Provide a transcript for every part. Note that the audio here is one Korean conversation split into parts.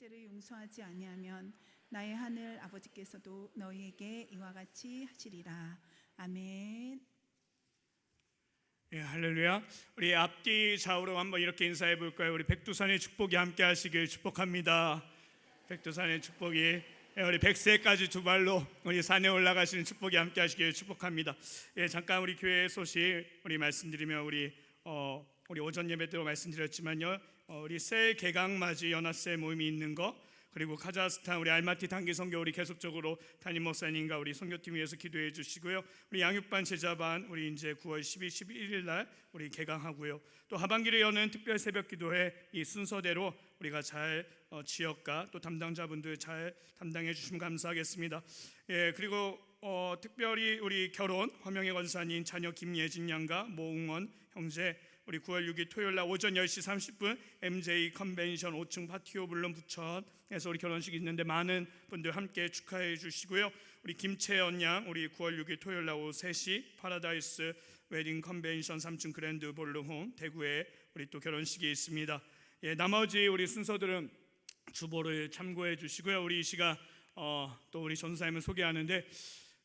죄를 용서하지 아니하면 나의 하늘 아버지께서도 너희에게 이와 같이 하시리라. 아멘. 예, 할렐루야. 우리 앞뒤 좌우로 한번 이렇게 인사해 볼까요? 우리 백두산의 축복이 함께 하시길 축복합니다. 백두산의 축복이 우리 100세까지 두 발로 우리 산에 올라가시는 축복이 함께 하시길 축복합니다. 예, 잠깐 우리 교회 소식 우리 말씀드리면 우리 오전 예배 때도 말씀드렸지만요. 우리 셀 개강 맞이 연합세 모임이 있는 거, 그리고 카자흐스탄 우리 알마티 단기 선교 우리 계속적으로 담임 목사님과 우리 선교팀 위해서 기도해 주시고요. 우리 양육반 제자반 우리 이제 9월 10일 11일 날 우리 개강하고요. 또 하반기를 여는 특별 새벽 기도회 이 순서대로 우리가 잘 지역과 또 담당자분들 잘 담당해 주시면 감사하겠습니다. 예, 그리고 특별히 우리 결혼 화명의 권사님 자녀 김예진 양과 모응원 형제 우리 9월 6일 토요일 날 오전 10시 30분 MJ 컨벤션 5층 파티오 블룸 부천에서 우리 결혼식이 있는데 많은 분들 함께 축하해 주시고요. 우리 김채연 양 우리 9월 6일 토요일 날 오후 3시 파라다이스 웨딩 컨벤션 3층 그랜드 볼룸홈 대구에 우리 또 결혼식이 있습니다. 예, 나머지 우리 순서들은 주보를 참고해 주시고요. 우리 이 시간 또 우리 전사님을 소개하는데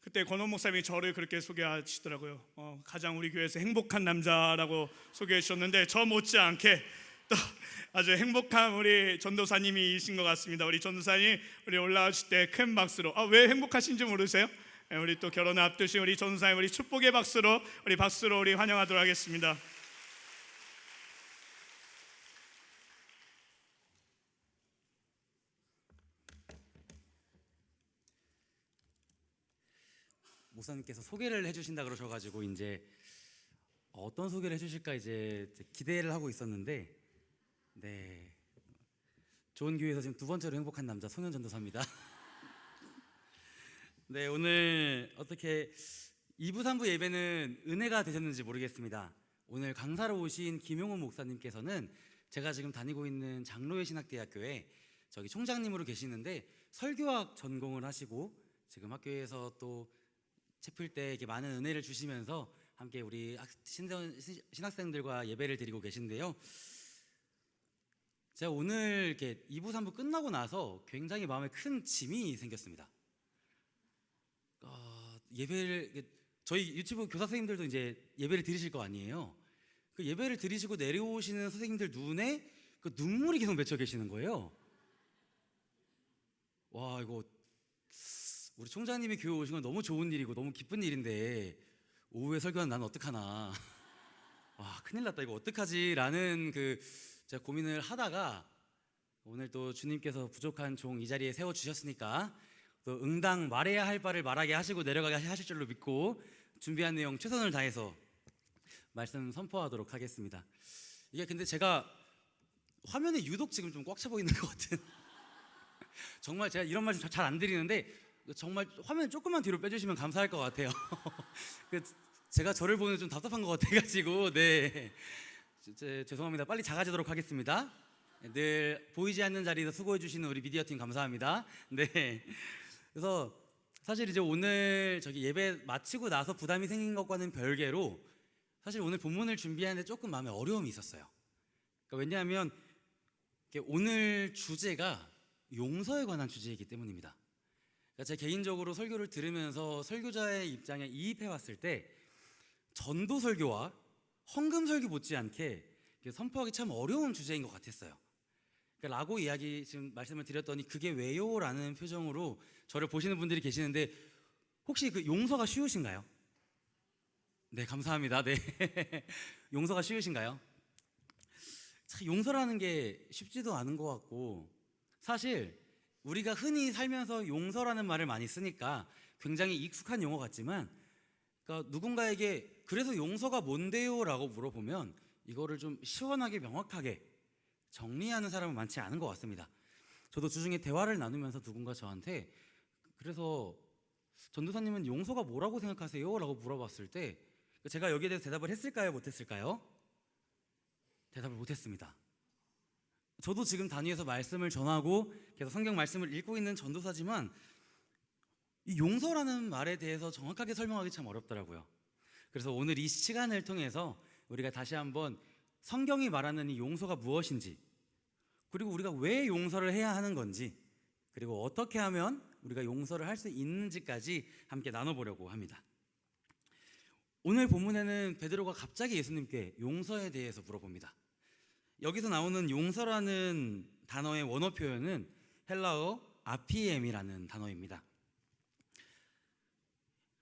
그때 권원 목사님이 저를 그렇게 소개하시더라고요. 가장 우리 교회에서 행복한 남자라고 소개해 주셨는데 저 못지않게 또 아주 행복한 우리 전도사님이신 것 같습니다. 우리 전도사님 우리 올라오실 때 큰 박수로 왜 행복하신지 모르세요? 우리 또 결혼을 앞두신 우리 전도사님 우리 축복의 박수로 우리 환영하도록 하겠습니다. 목사님께서 소개를 해주신다 그러셔가지고 이제 어떤 소개를 해주실까 이제 기대를 하고 있었는데, 네, 좋은 교회에서 지금 두 번째로 행복한 남자 송현 전도사입니다. 네, 오늘 어떻게 2부 3부 예배는 은혜가 되셨는지 모르겠습니다. 오늘 강사로 오신 김용훈 목사님께서는 제가 지금 다니고 있는 장로회 신학대학교에 저기 총장님으로 계시는데 설교학 전공을 하시고 지금 학교에서 또 채플 때 이렇게 많은 은혜를 주시면서 함께 우리 신학생들과 예배를 드리고 계신데요. 제가 오늘 이렇게 2부 3부 끝나고 나서 굉장히 마음에 큰 짐이 생겼습니다. 예배를 저희 유튜브 교사 선생님들도 이제 예배를 드리실 거 아니에요. 그 예배를 드리시고 내려오시는 선생님들 눈에 그 눈물이 계속 맺혀 계시는 거예요. 와, 이거 우리 총장님이 교회 오신 건 너무 좋은 일이고 너무 기쁜 일인데 오후에 설교하는 나는 어떡하나, 와 큰일 났다 이거 어떡하지 라는 제가 고민을 하다가 오늘 또 주님께서 부족한 종 이 자리에 세워주셨으니까 또 응당 말해야 할 바를 말하게 하시고 내려가게 하실 줄로 믿고 준비한 내용 최선을 다해서 말씀 선포하도록 하겠습니다. 이게 근데 제가 화면에 유독 지금 좀 꽉 차 보이는 것 같은 정말 제가 이런 말씀 잘 안 드리는데 정말 화면 조금만 뒤로 빼주시면 감사할 것 같아요. 제가 저를 보는 좀 답답한 것 같아가지고 네, 죄송합니다. 빨리 작아지도록 하겠습니다. 늘 보이지 않는 자리에서 수고해 주시는 우리 미디어팀 감사합니다. 네, 그래서 사실 이제 오늘 저기 예배 마치고 나서 부담이 생긴 것과는 별개로 사실 오늘 본문을 준비하는데 조금 마음에 어려움이 있었어요. 그러니까 왜냐하면 오늘 주제가 용서에 관한 주제이기 때문입니다. 그러니까 제 개인적으로 설교를 들으면서 설교자의 입장에 이입해 왔을 때 전도 설교와 헌금 설교 못지않게 선포하기 참 어려운 주제인 것 같았어요. 그러니까 라고 이야기 지금 말씀을 드렸더니 그게 왜요? 라는 표정으로 저를 보시는 분들이 계시는데 혹시 그 용서가 쉬우신가요? 네, 감사합니다. 네, 용서가 쉬우신가요? 참 용서라는 게 쉽지도 않은 것 같고 사실 우리가 흔히 살면서 용서라는 말을 많이 쓰니까 굉장히 익숙한 용어 같지만 그러니까 누군가에게 그래서 용서가 뭔데요? 라고 물어보면 이거를 좀 시원하게 명확하게 정리하는 사람은 많지 않은 것 같습니다. 저도 주중에 대화를 나누면서 누군가 저한테 그래서 전도사님은 용서가 뭐라고 생각하세요? 라고 물어봤을 때 제가 여기에 대해서 대답을 했을까요? 못했을까요? 대답을 못했습니다. 저도 지금 단위에서 말씀을 전하고 계속 성경 말씀을 읽고 있는 전도사지만 이 용서라는 말에 대해서 정확하게 설명하기 참 어렵더라고요. 그래서 오늘 이 시간을 통해서 우리가 다시 한번 성경이 말하는 이 용서가 무엇인지 그리고 우리가 왜 용서를 해야 하는 건지, 그리고 어떻게 하면 우리가 용서를 할 수 있는지까지 함께 나눠보려고 합니다. 오늘 본문에는 베드로가 갑자기 예수님께 용서에 대해서 물어봅니다. 여기서 나오는 용서라는 단어의 원어 표현은 헬라어 아피엠이라는 단어입니다.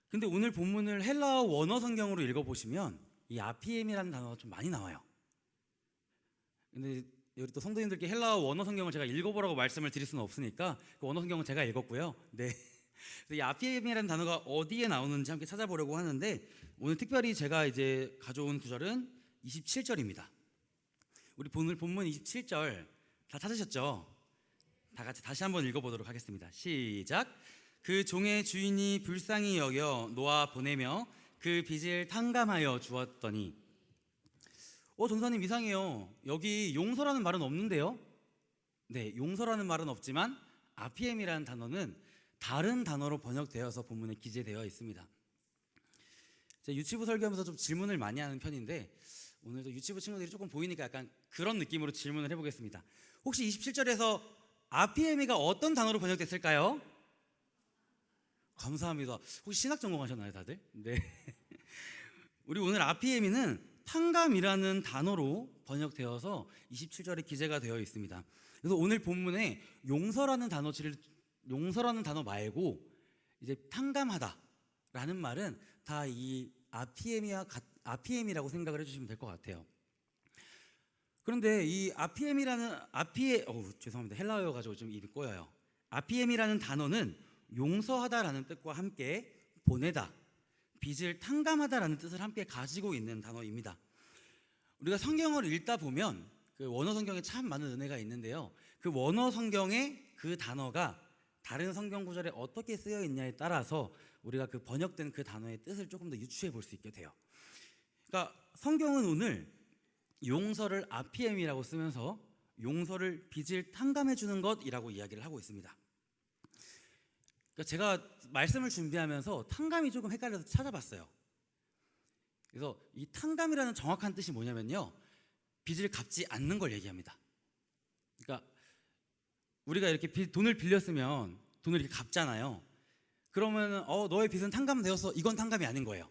근데 오늘 본문을 헬라어 원어 성경으로 읽어보시면 이 아피엠이라는 단어가 좀 많이 나와요. 근데 우리 또 성도님들께 헬라어 원어 성경을 제가 읽어보라고 말씀을 드릴 수는 없으니까 그 원어 성경은 제가 읽었고요. 네. 이 아피엠이라는 단어가 어디에 나오는지 함께 찾아보려고 하는데, 오늘 특별히 제가 이제 가져온 구절은 27절입니다. 우리 오늘 본문 27절 다 찾으셨죠? 다 같이 다시 한번 읽어보도록 하겠습니다. 시작. 그 종의 주인이 불쌍히 여겨 놓아 보내며 그 빚을 탕감하여 주었더니. 전사님 이상해요. 여기 용서라는 말은 없는데요? 네, 용서라는 말은 없지만 아피엠이라는 단어는 다른 단어로 번역되어서 본문에 기재되어 있습니다. 제가 유치부 설교하면서 좀 질문을 많이 하는 편인데 오늘도 유치부 친구들이 조금 보이니까 약간 그런 느낌으로 질문을 해보겠습니다. 혹시 27절에서 아피엠이가 어떤 단어로 번역됐을까요? 감사합니다. 혹시 신학 전공하셨나요, 다들? 네. 우리 오늘 아피엠이는 탕감이라는 단어로 번역되어서 27절에 기재가 되어 있습니다. 그래서 오늘 본문에 용서라는 단어 말고 이제 탕감하다라는 말은 다 이 아피엠이라고 생각을 해주시면 될 것 같아요. 그런데 이 죄송합니다. 헬라어여 가지고 좀 입이 꼬여요. 아피엠이라는 단어는 용서하다라는 뜻과 함께 보내다, 빚을 탕감하다라는 뜻을 함께 가지고 있는 단어입니다. 우리가 성경을 읽다 보면 그 원어 성경에 참 많은 은혜가 있는데요. 그 원어 성경에 그 단어가 다른 성경 구절에 어떻게 쓰여 있냐에 따라서 우리가 그 번역된 그 단어의 뜻을 조금 더 유추해 볼 수 있게 돼요. 그러니까 성경은 오늘 용서를 아피엠이라고 쓰면서 용서를 빚을 탕감해 주는 것이라고 이야기를 하고 있습니다. 그러니까 제가 말씀을 준비하면서 탕감이 조금 헷갈려서 찾아봤어요. 그래서 이 탕감이라는 정확한 뜻이 뭐냐면요, 빚을 갚지 않는 걸 얘기합니다. 그러니까 우리가 이렇게 돈을 빌렸으면 돈을 이렇게 갚잖아요. 그러면 너의 빚은 탕감되었어, 이건 탕감이 아닌 거예요.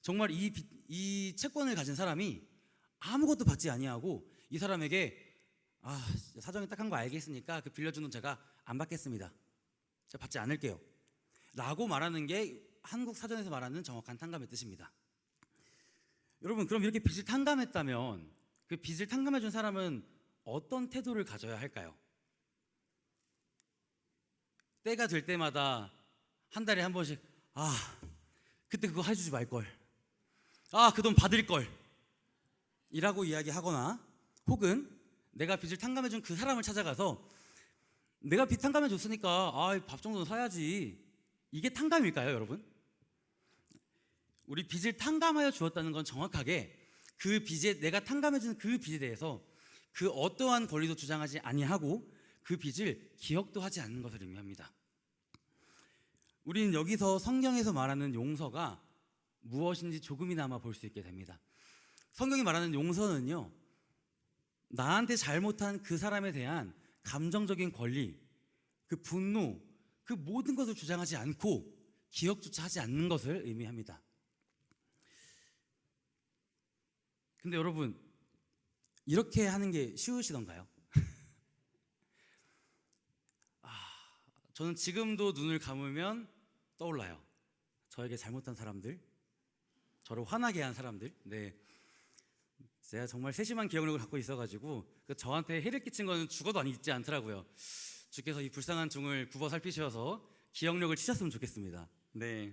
정말 이 채권을 가진 사람이 아무것도 받지 아니하고 이 사람에게 사정이 딱한 거 알겠으니까 그 빌려준 돈 제가 안 받겠습니다, 제가 받지 않을게요 라고 말하는 게 한국 사전에서 말하는 정확한 탕감의 뜻입니다. 여러분, 그럼 이렇게 빚을 탕감했다면 그 빚을 탕감해 준 사람은 어떤 태도를 가져야 할까요? 때가 될 때마다 한 달에 한 번씩 그때 그거 해주지 말걸, 그 돈 받을걸 이라고 이야기하거나, 혹은 내가 빚을 탕감해 준 그 사람을 찾아가서 내가 빚 탕감해 줬으니까 밥 정도는 사야지, 이게 탕감일까요, 여러분? 우리 빚을 탕감하여 주었다는 건 정확하게 그 빚에, 내가 탕감해 준 그 빚에 대해서 그 어떠한 권리도 주장하지 아니하고 그 빚을 기억도 하지 않는 것을 의미합니다. 우리는 여기서 성경에서 말하는 용서가 무엇인지 조금이나마 볼 수 있게 됩니다. 성경이 말하는 용서는요, 나한테 잘못한 그 사람에 대한 감정적인 권리, 그 분노, 그 모든 것을 주장하지 않고 기억조차 하지 않는 것을 의미합니다. 근데 여러분, 이렇게 하는 게 쉬우시던가요? 저는 지금도 눈을 감으면 떠올라요. 저에게 잘못한 사람들, 저를 화나게 한 사람들. 네, 제가 정말 세심한 기억력을 갖고 있어가지고 저한테 해를 끼친 거는 죽어도 잊지 않더라고요. 주께서 이 불쌍한 종을 굽어 살피셔서 기억력을 치셨으면 좋겠습니다. 네,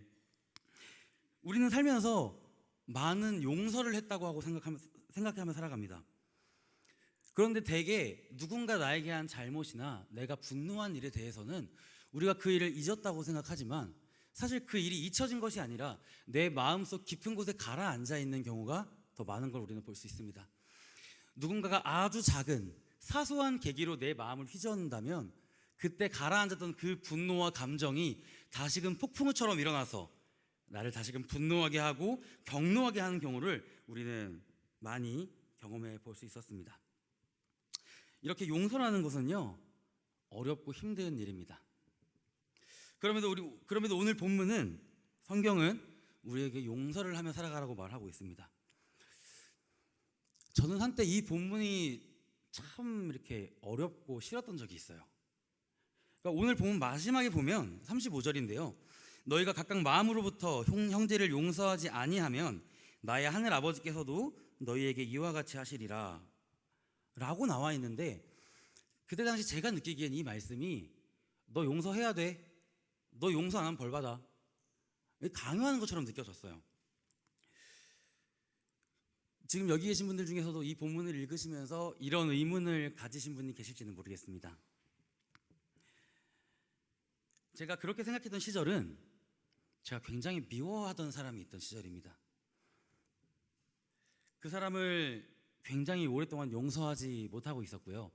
우리는 살면서 많은 용서를 했다고 하고 생각하며 살아갑니다. 그런데 대개 누군가 나에게 한 잘못이나 내가 분노한 일에 대해서는 우리가 그 일을 잊었다고 생각하지만 사실 그 일이 잊혀진 것이 아니라 내 마음속 깊은 곳에 가라앉아 있는 경우가 더 많은 걸 우리는 볼 수 있습니다. 누군가가 아주 작은 사소한 계기로 내 마음을 휘저는다면 그때 가라앉았던 그 분노와 감정이 다시금 폭풍우처럼 일어나서 나를 다시금 분노하게 하고 경노하게 하는 경우를 우리는 많이 경험해 볼 수 있었습니다. 이렇게 용서라는 것은요, 어렵고 힘든 일입니다. 그럼에도 오늘 본문은, 성경은 우리에게 용서를 하며 살아가라고 말하고 있습니다. 저는 한때 이 본문이 참 이렇게 어렵고 싫었던 적이 있어요. 그러니까 오늘 본문 마지막에 보면 35절인데요. 너희가 각각 마음으로부터 형제를 용서하지 아니하면 나의 하늘 아버지께서도 너희에게 이와 같이 하시리라 라고 나와 있는데, 그때 당시 제가 느끼기엔 이 말씀이 너 용서해야 돼, 너 용서 안 하면 벌 받아, 강요하는 것처럼 느껴졌어요. 지금 여기 계신 분들 중에서도 이 본문을 읽으시면서 이런 의문을 가지신 분이 계실지는 모르겠습니다. 제가 그렇게 생각했던 시절은 제가 굉장히 미워하던 사람이 있던 시절입니다. 그 사람을 굉장히 오랫동안 용서하지 못하고 있었고요.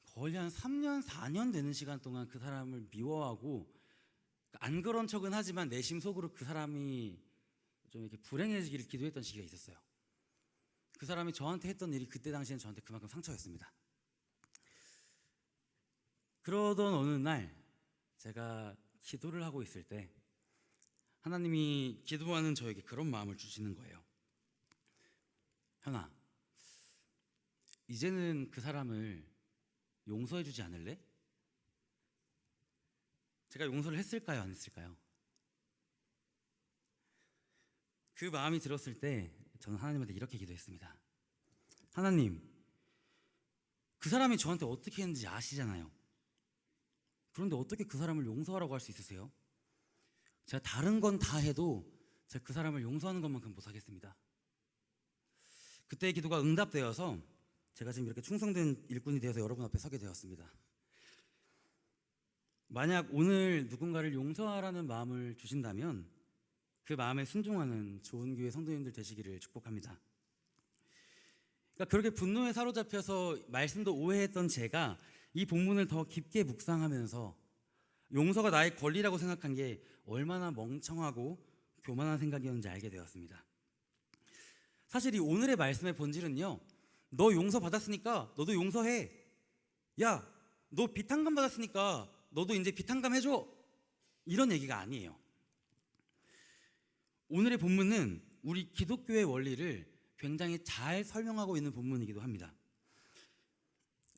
거의 한 3년, 4년 되는 시간 동안 그 사람을 미워하고, 안 그런 척은 하지만 내심 속으로 그 사람이 좀 이렇게 불행해지기를 기도했던 시기가 있었어요. 그 사람이 저한테 했던 일이 그때 당시엔 저한테 그만큼 상처였습니다. 그러던 어느 날 제가 기도를 하고 있을 때 하나님이 기도하는 저에게 그런 마음을 주시는 거예요. 현아, 이제는 그 사람을 용서해 주지 않을래? 제가 용서를 했을까요, 안 했을까요? 그 마음이 들었을 때 저는 하나님한테 이렇게 기도했습니다. 하나님, 그 사람이 저한테 어떻게 했는지 아시잖아요. 그런데 어떻게 그 사람을 용서하라고 할 수 있으세요? 제가 다른 건 다 해도 제가 그 사람을 용서하는 것만큼 못하겠습니다. 그때의 기도가 응답되어서 제가 지금 이렇게 충성된 일꾼이 되어서 여러분 앞에 서게 되었습니다. 만약 오늘 누군가를 용서하라는 마음을 주신다면 그 마음에 순종하는 좋은 교회 성도님들 되시기를 축복합니다. 그러니까 그렇게 분노에 사로잡혀서 말씀도 오해했던 제가 이 본문을 더 깊게 묵상하면서 용서가 나의 권리라고 생각한 게 얼마나 멍청하고 교만한 생각이었는지 알게 되었습니다. 사실 이 오늘의 말씀의 본질은요, 너 용서 받았으니까 너도 용서해, 야, 너 비탄감 받았으니까 너도 이제 비탄감 해줘, 이런 얘기가 아니에요. 오늘의 본문은 우리 기독교의 원리를 굉장히 잘 설명하고 있는 본문이기도 합니다.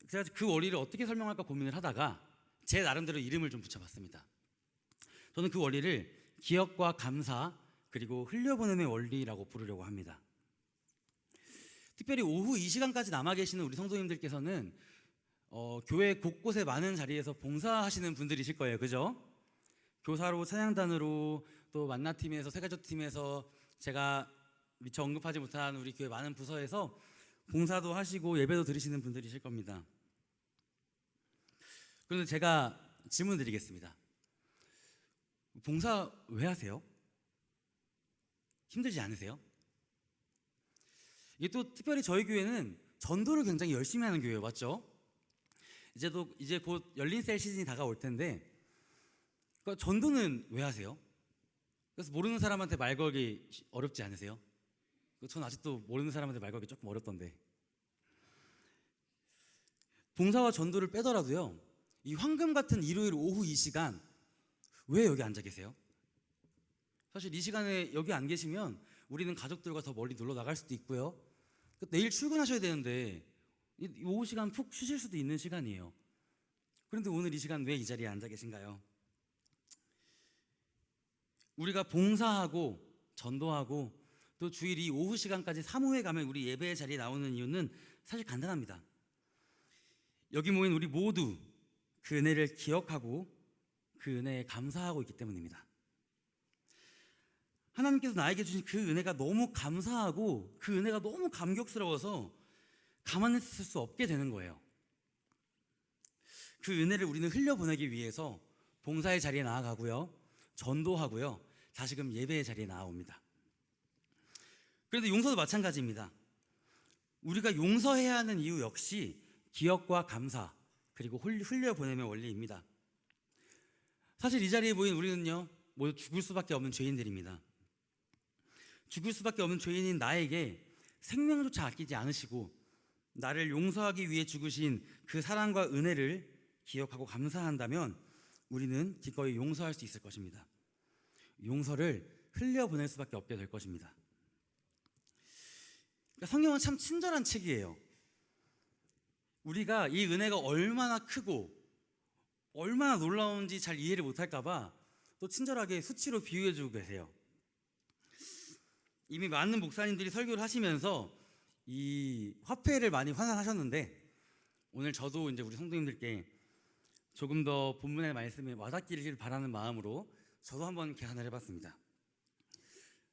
제가 그 원리를 어떻게 설명할까 고민을 하다가 제 나름대로 이름을 좀 붙여봤습니다. 저는 그 원리를 기억과 감사 그리고 흘려보냄의 원리라고 부르려고 합니다. 특별히 오후 이 시간까지 남아 계시는 우리 성도님들께서는 교회 곳곳에 많은 자리에서 봉사하시는 분들이실 거예요, 그죠? 교사로, 찬양단으로, 또 만나팀에서, 세가족팀에서, 제가 미처 언급하지 못한 우리 교회 많은 부서에서 봉사도 하시고 예배도 드리시는 분들이실 겁니다. 그런데 제가 질문 드리겠습니다. 봉사 왜 하세요? 힘들지 않으세요? 이게 또 특별히 저희 교회는 전도를 굉장히 열심히 하는 교회예요, 맞죠? 이제 곧 열린 셀 시즌이 다가올 텐데, 그러니까 전도는 왜 하세요? 그래서 모르는 사람한테 말 걸기 어렵지 않으세요? 전 아직도 모르는 사람한테 말 걸기 조금 어렵던데. 봉사와 전도를 빼더라도요, 이 황금 같은 일요일 오후 이 시간 왜 여기 앉아 계세요? 사실 이 시간에 여기 안 계시면 우리는 가족들과 더 멀리 놀러 나갈 수도 있고요, 내일 출근하셔야 되는데 이 오후 시간 푹 쉬실 수도 있는 시간이에요. 그런데 오늘 이 시간 왜 이 자리에 앉아 계신가요? 우리가 봉사하고 전도하고 또 주일 이 오후 시간까지 사무회 가면 우리 예배의 자리에 나오는 이유는 사실 간단합니다. 여기 모인 우리 모두 그 은혜를 기억하고 그 은혜에 감사하고 있기 때문입니다. 하나님께서 나에게 주신 그 은혜가 너무 감사하고 그 은혜가 너무 감격스러워서 가만히 있을 수 없게 되는 거예요. 그 은혜를 우리는 흘려보내기 위해서 봉사의 자리에 나아가고요, 전도하고요, 다시금 예배의 자리에 나아옵니다. 그런데 용서도 마찬가지입니다. 우리가 용서해야 하는 이유 역시 기억과 감사 그리고 흘려보냄의 원리입니다. 사실 이 자리에 모인 우리는요, 모두 죽을 수밖에 없는 죄인들입니다. 죽을 수밖에 없는 죄인인 나에게 생명조차 아끼지 않으시고 나를 용서하기 위해 죽으신 그 사랑과 은혜를 기억하고 감사한다면 우리는 기꺼이 용서할 수 있을 것입니다. 용서를 흘려보낼 수밖에 없게 될 것입니다. 그러니까 성경은 참 친절한 책이에요. 우리가 이 은혜가 얼마나 크고 얼마나 놀라운지 잘 이해를 못할까 봐 또 친절하게 수치로 비유해주고 계세요. 이미 많은 목사님들이 설교를 하시면서 이 화폐를 많이 환산하셨는데 오늘 저도 이제 우리 성도님들께 조금 더 본문의 말씀에 와닿기를 바라는 마음으로 저도 한번 계산을 해봤습니다.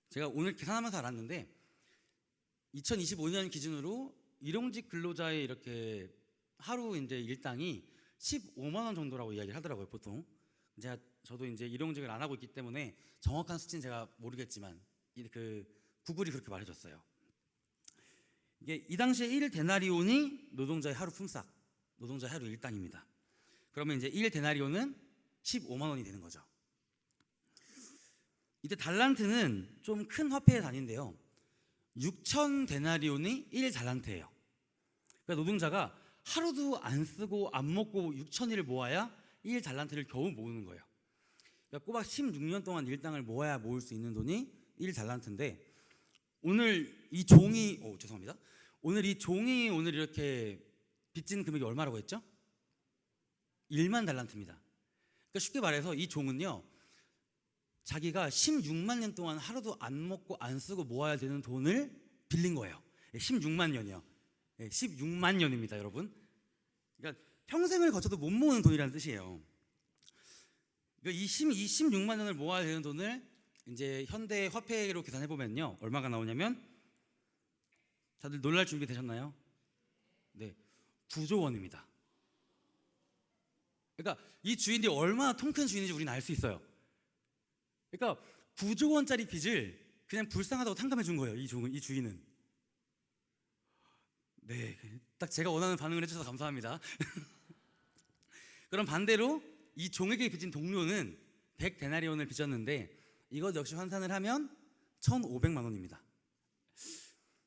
제가 오늘 계산하면서 알았는데 2025년 기준으로 일용직 근로자의 이렇게 하루 이제 일당이 15만 원 정도라고 이야기를 하더라고요, 보통. 저도 이제 일용직을 안 하고 있기 때문에 정확한 수치는 제가 모르겠지만 그 구글이 그렇게 말해줬어요. 이게 이 당시에 1데나리온이 노동자의 하루 품삯, 노동자의 하루 일당입니다. 그러면 이제 1데나리온은 15만 원이 되는 거죠. 이때 달란트는 좀 큰 화폐의 단위인데요. 6,000데나리온이 1달란트예요. 그러니까 노동자가 하루도 안 쓰고 안 먹고 6,000일을 모아야 1달란트를 겨우 모으는 거예요. 그러니까 꼬박 16년 동안 일당을 모아야 모을 수 있는 돈이 1달란트인데 오늘 이 종이 오늘 이 종이 오늘 이렇게 빚진 금액이 얼마라고 했죠? 1만 달란트입니다. 그러니까 쉽게 말해서 이 종은요, 자기가 16만 년 동안 하루도 안 먹고 안 쓰고 모아야 되는 돈을 빌린 거예요. 16만 년이요. 16만 년입니다, 여러분. 그러니까 평생을 거쳐도 못 모으는 돈이라는 뜻이에요. 그러니까 이 16만 년을 모아야 되는 돈을 이제 현대 화폐로 계산해 보면요, 얼마가 나오냐면, 다들 놀랄 준비 되셨나요? 네, 9조 원입니다. 그러니까 이 주인이 얼마나 통 큰 주인인지 우리는 알 수 있어요. 그러니까 9조 원짜리 빚을 그냥 불쌍하다고 탕감해 준 거예요, 이 주인은. 네, 딱 제가 원하는 반응을 해주셔서 감사합니다. 그럼 반대로 이 종에게 빚진 동료는 100데나리온을 빚졌는데 이것 역시 환산을 하면 1,500만 원입니다.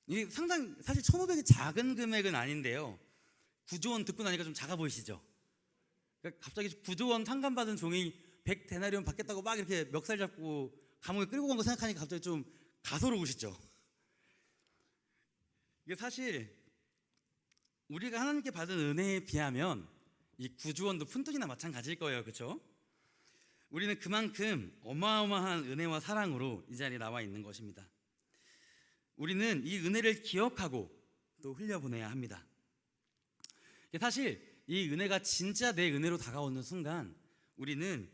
이게 상당히 사실 1,500이 작은 금액은 아닌데요. 9조 원 듣고 나니까 좀 작아 보이시죠? 그러니까 갑자기 9조 원 탕감받은 종이 100데나리온 받겠다고 막 이렇게 멱살 잡고 감옥에 끌고 간 거 생각하니까 갑자기 좀 가소로우시죠? 이게 사실 우리가 하나님께 받은 은혜에 비하면 이 9조 원도 푼돈이나 마찬가지일 거예요, 그렇죠? 우리는 그만큼 어마어마한 은혜와 사랑으로 이 자리에 나와 있는 것입니다. 우리는 이 은혜를 기억하고 또 흘려보내야 합니다. 사실 이 은혜가 진짜 내 은혜로 다가오는 순간 우리는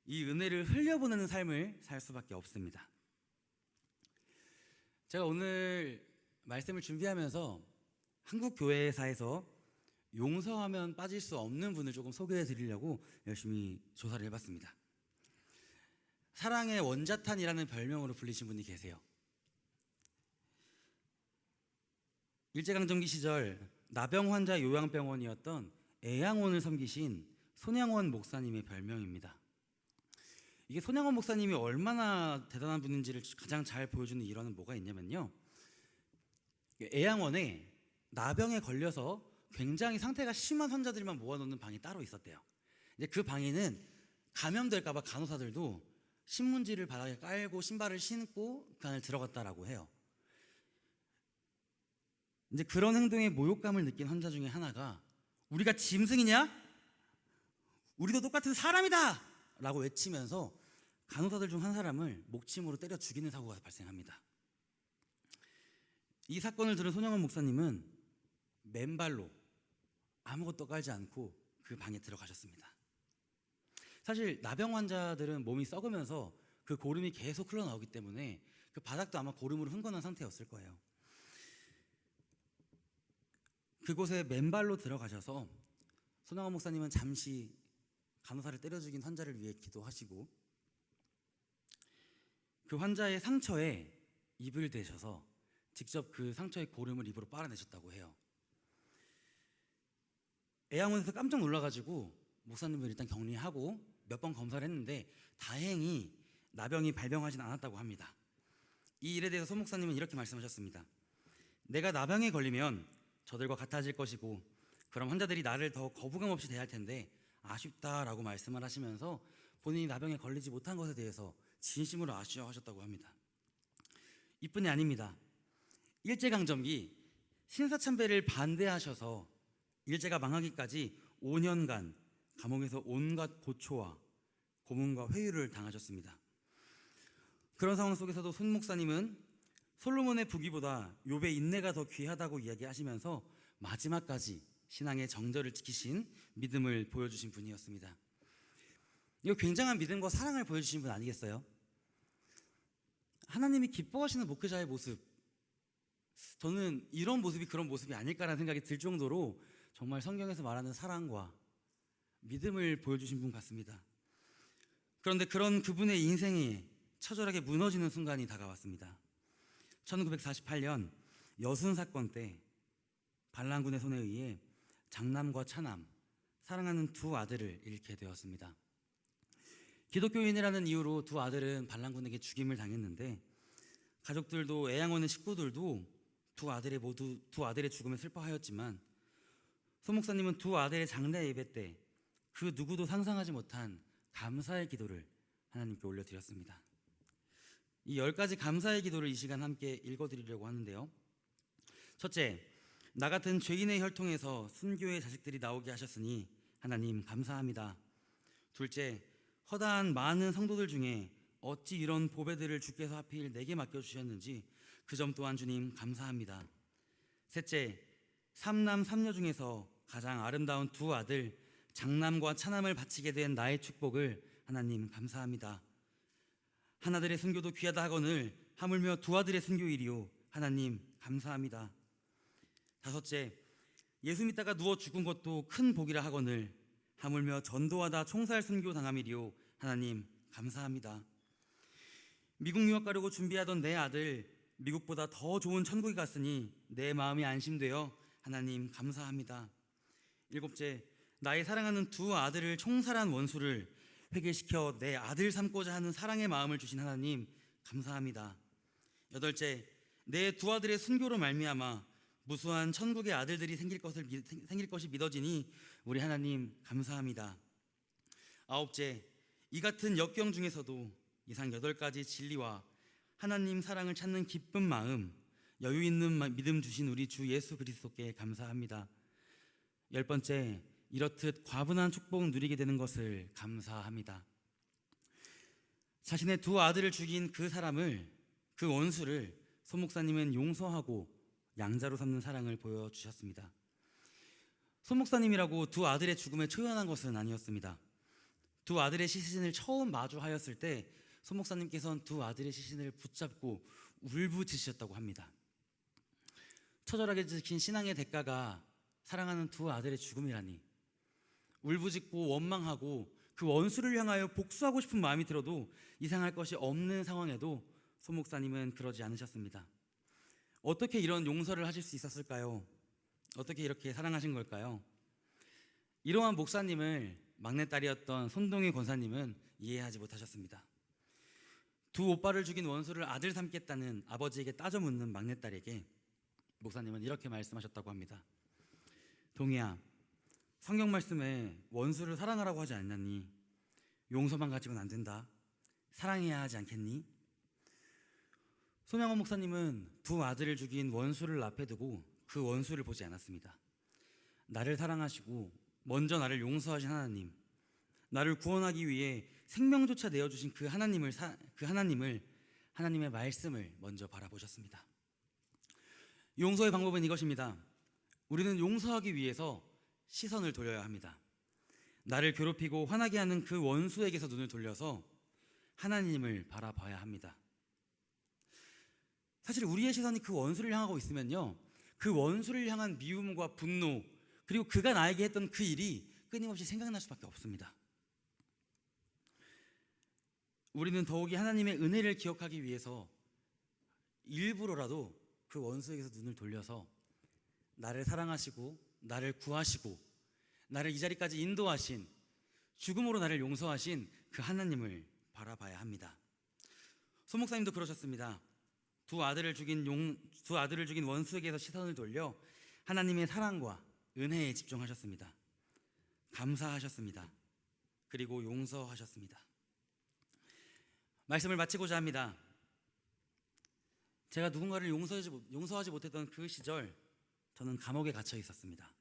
이 은혜를 흘려보내는 삶을 살 수밖에 없습니다. 제가 오늘 말씀을 준비하면서 한국 교회사에서 용서하면 빠질 수 없는 분을 조금 소개해 드리려고 열심히 조사를 해봤습니다. 사랑의 원자탄이라는 별명으로 불리신 분이 계세요. 일제강점기 시절 나병 환자 요양병원이었던 애양원을 섬기신 손양원 목사님의 별명입니다. 이게 손양원 목사님이 얼마나 대단한 분인지를 가장 잘 보여주는 일화는 뭐가 있냐면요, 애양원에 나병에 걸려서 굉장히 상태가 심한 환자들만 모아놓는 방이 따로 있었대요. 이제 그 방에는 감염될까봐 간호사들도 신문지를 바닥에 깔고 신발을 신고 그 안을 들어갔다라고 해요. 이제 그런 행동에 모욕감을 느낀 환자 중에 하나가 우리가 짐승이냐? 우리도 똑같은 사람이다! 라고 외치면서 간호사들 중 한 사람을 목침으로 때려 죽이는 사고가 발생합니다. 이 사건을 들은 손영원 목사님은 맨발로 아무것도 깔지 않고 그 방에 들어가셨습니다. 사실 나병 환자들은 몸이 썩으면서 그 고름이 계속 흘러나오기 때문에 그 바닥도 아마 고름으로 흥건한 상태였을 거예요. 그곳에 맨발로 들어가셔서 손영원 목사님은 잠시 간호사를 때려 죽인 환자를 위해 기도하시고 그 환자의 상처에 입을 대셔서 직접 그 상처의 고름을 입으로 빨아내셨다고 해요. 애양원에서 깜짝 놀라가지고 목사님을 일단 격리하고 몇 번 검사를 했는데 다행히 나병이 발병하진 않았다고 합니다. 이 일에 대해서 손 목사님은 이렇게 말씀하셨습니다. 내가 나병에 걸리면 저들과 같아질 것이고 그럼 환자들이 나를 더 거부감 없이 대할 텐데 아쉽다라고 말씀을 하시면서 본인이 나병에 걸리지 못한 것에 대해서 진심으로 아쉬워하셨다고 합니다. 이뿐이 아닙니다. 일제강점기 신사참배를 반대하셔서 일제가 망하기까지 5년간 감옥에서 온갖 고초와 고문과 회유를 당하셨습니다. 그런 상황 속에서도 손 목사님은 솔로몬의 부귀보다 욥의 인내가 더 귀하다고 이야기하시면서 마지막까지 신앙의 정절을 지키신 믿음을 보여주신 분이었습니다. 이거 굉장한 믿음과 사랑을 보여주신 분 아니겠어요? 하나님이 기뻐하시는 목회자의 모습, 저는 이런 모습이 그런 모습이 아닐까라는 생각이 들 정도로 정말 성경에서 말하는 사랑과 믿음을 보여주신 분 같습니다. 그런데 그런 그분의 인생이 처절하게 무너지는 순간이 다가왔습니다. 1948년 여순 사건 때 반란군의 손에 의해 장남과 차남, 사랑하는 두 아들을 잃게 되었습니다. 기독교인이라는 이유로 두 아들은 반란군에게 죽임을 당했는데 가족들도 애양원의 식구들도 두 아들의 죽음에 슬퍼하였지만 소 목사님은 두 아들의 장례 예배 때 그 누구도 상상하지 못한 감사의 기도를 하나님께 올려드렸습니다. 이 10가지 감사의 기도를 이 시간 함께 읽어드리려고 하는데요. 첫째, 나 같은 죄인의 혈통에서 순교의 자식들이 나오게 하셨으니 하나님 감사합니다. 둘째, 허다한 많은 성도들 중에 어찌 이런 보배들을 주께서 하필 내게 맡겨주셨는지 그 점 또한 주님 감사합니다. 셋째, 삼남 삼녀 중에서 가장 아름다운 두 아들 장남과 차남을 바치게 된 나의 축복을 하나님 감사합니다. 하나들의 순교도 귀하다 하거늘 하물며 두 아들의 순교이리요 하나님 감사합니다. 다섯째, 예수 믿다가 누워 죽은 것도 큰 복이라 하거늘 하물며 전도하다 총살 순교 당함이리요 하나님 감사합니다. 미국 유학 가려고 준비하던 내 아들 미국보다 더 좋은 천국에 갔으니 내 마음이 안심되어 하나님 감사합니다. 일곱째, 나의 사랑하는 두 아들을 총살한 원수를 회개시켜 내 아들 삼고자 하는 사랑의 마음을 주신 하나님 감사합니다. 여덟째, 내 두 아들의 순교로 말미암아 무수한 천국의 아들들이 생길 것이 믿어지니 우리 하나님 감사합니다. 아홉째, 이 같은 역경 중에서도 이상 8가지 진리와 하나님 사랑을 찾는 기쁜 마음, 여유 있는 믿음 주신 우리 주 예수 그리스도께 감사합니다. 10번째, 이렇듯 과분한 축복 누리게 되는 것을 감사합니다. 자신의 두 아들을 죽인 그 사람을, 그 원수를 소 목사님은 용서하고 양자로 삼는 사랑을 보여주셨습니다. 소 목사님이라고 두 아들의 죽음에 초연한 것은 아니었습니다. 두 아들의 시신을 처음 마주하였을 때 소 목사님께서는 두 아들의 시신을 붙잡고 울부짖으셨다고 합니다. 처절하게 지킨 신앙의 대가가 사랑하는 두 아들의 죽음이라니, 울부짖고 원망하고 그 원수를 향하여 복수하고 싶은 마음이 들어도 이상할 것이 없는 상황에도 소 목사님은 그러지 않으셨습니다. 어떻게 이런 용서를 하실 수 있었을까요? 어떻게 이렇게 사랑하신 걸까요? 이러한 목사님을 막내딸이었던 손동희 권사님은 이해하지 못하셨습니다. 두 오빠를 죽인 원수를 아들 삼겠다는 아버지에게 따져 묻는 막내딸에게 목사님은 이렇게 말씀하셨다고 합니다. 동희야, 성경 말씀에 원수를 사랑하라고 하지 않았니? 용서만 가지고는 안 된다. 사랑해야 하지 않겠니? 손양원 목사님은 두 아들을 죽인 원수를 앞에 두고 그 원수를 보지 않았습니다. 나를 사랑하시고 먼저 나를 용서하신 하나님, 나를 구원하기 위해 생명조차 내어주신 그 하나님의 말씀을 먼저 바라보셨습니다. 용서의 방법은 이것입니다. 우리는 용서하기 위해서 시선을 돌려야 합니다. 나를 괴롭히고 화나게 하는 그 원수에게서 눈을 돌려서 하나님을 바라봐야 합니다. 사실 우리의 시선이 그 원수를 향하고 있으면요, 그 원수를 향한 미움과 분노, 그리고 그가 나에게 했던 그 일이 끊임없이 생각날 수밖에 없습니다. 우리는 더욱이 하나님의 은혜를 기억하기 위해서 일부러라도 그 원수에게서 눈을 돌려서 나를 사랑하시고 나를 구하시고 나를 이 자리까지 인도하신, 죽음으로 나를 용서하신 그 하나님을 바라봐야 합니다. 소 목사님도 그러셨습니다. 두 아들을 죽인 원수에게서 시선을 돌려 하나님의 사랑과 은혜에 집중하셨습니다. 감사하셨습니다. 그리고 용서하셨습니다. 말씀을 마치고자 합니다. 제가 누군가를 용서하지 못했던 그 시절, 저는 감옥에 갇혀 있었습니다.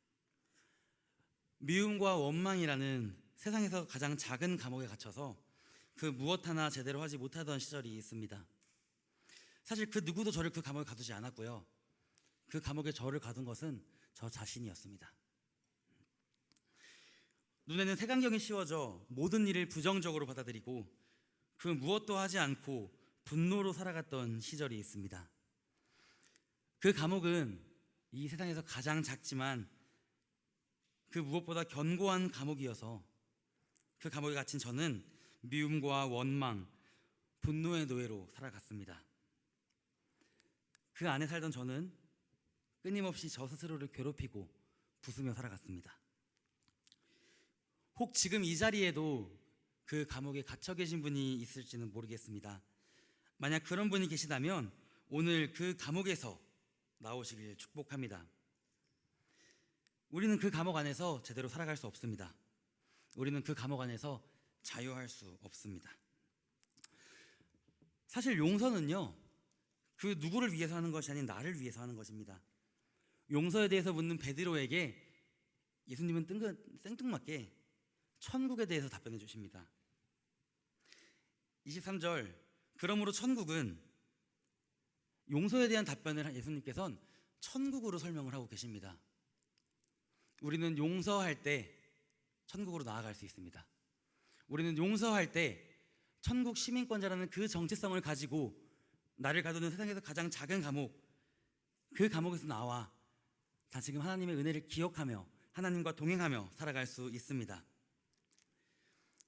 미움과 원망이라는 세상에서 가장 작은 감옥에 갇혀서 그 무엇 하나 제대로 하지 못하던 시절이 있습니다. 사실 그 누구도 저를 그 감옥에 가두지 않았고요. 그 감옥에 저를 가둔 것은 저 자신이었습니다. 눈에는 색안경이 씌워져 모든 일을 부정적으로 받아들이고 그 무엇도 하지 않고 분노로 살아갔던 시절이 있습니다. 그 감옥은 이 세상에서 가장 작지만 그 무엇보다 견고한 감옥이어서 그 감옥에 갇힌 저는 미움과 원망, 분노의 노예로 살아갔습니다. 그 안에 살던 저는 끊임없이 저 스스로를 괴롭히고 부수며 살아갔습니다. 혹 지금 이 자리에도 그 감옥에 갇혀 계신 분이 있을지는 모르겠습니다. 만약 그런 분이 계시다면 오늘 그 감옥에서 나오시길 축복합니다. 우리는 그 감옥 안에서 제대로 살아갈 수 없습니다. 우리는 그 감옥 안에서 자유할 수 없습니다. 사실 용서는요, 그 누구를 위해서 하는 것이 아닌 나를 위해서 하는 것입니다. 용서에 대해서 묻는 베드로에게 예수님은 생뚱맞게 천국에 대해서 답변해 주십니다. 23절, 그러므로 천국은, 용서에 대한 답변을 예수님께서는 천국으로 설명을 하고 계십니다. 우리는 용서할 때 천국으로 나아갈 수 있습니다. 우리는 용서할 때 천국 시민권자라는 그 정체성을 가지고 나를 가두는 세상에서 가장 작은 감옥, 그 감옥에서 나와 다시금 하나님의 은혜를 기억하며 하나님과 동행하며 살아갈 수 있습니다.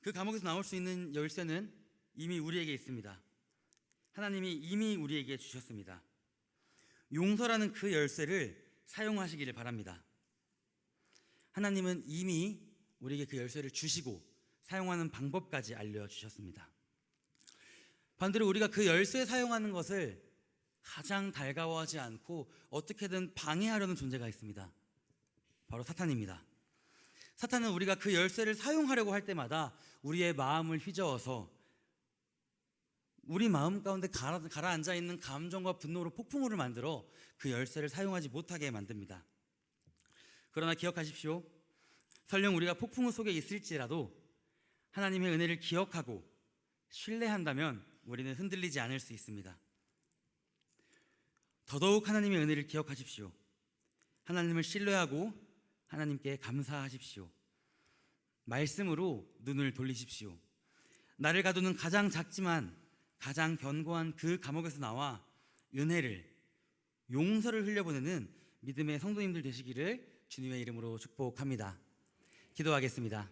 그 감옥에서 나올 수 있는 열쇠는 이미 우리에게 있습니다. 하나님이 이미 우리에게 주셨습니다. 용서라는 그 열쇠를 사용하시기를 바랍니다. 하나님은 이미 우리에게 그 열쇠를 주시고 사용하는 방법까지 알려주셨습니다. 반대로 우리가 그 열쇠 사용하는 것을 가장 달가워하지 않고 어떻게든 방해하려는 존재가 있습니다. 바로 사탄입니다. 사탄은 우리가 그 열쇠를 사용하려고 할 때마다 우리의 마음을 휘저어서 우리 마음 가운데 가라앉아 있는 감정과 분노로 폭풍우를 만들어 그 열쇠를 사용하지 못하게 만듭니다. 그러나 기억하십시오. 설령 우리가 폭풍우 속에 있을지라도 하나님의 은혜를 기억하고 신뢰한다면 우리는 흔들리지 않을 수 있습니다. 더더욱 하나님의 은혜를 기억하십시오. 하나님을 신뢰하고 하나님께 감사하십시오. 말씀으로 눈을 돌리십시오. 나를 가두는 가장 작지만 가장 견고한 그 감옥에서 나와 은혜를, 용서를 흘려보내는 믿음의 성도님들 되시기를 주님의 이름으로 축복합니다. 기도하겠습니다.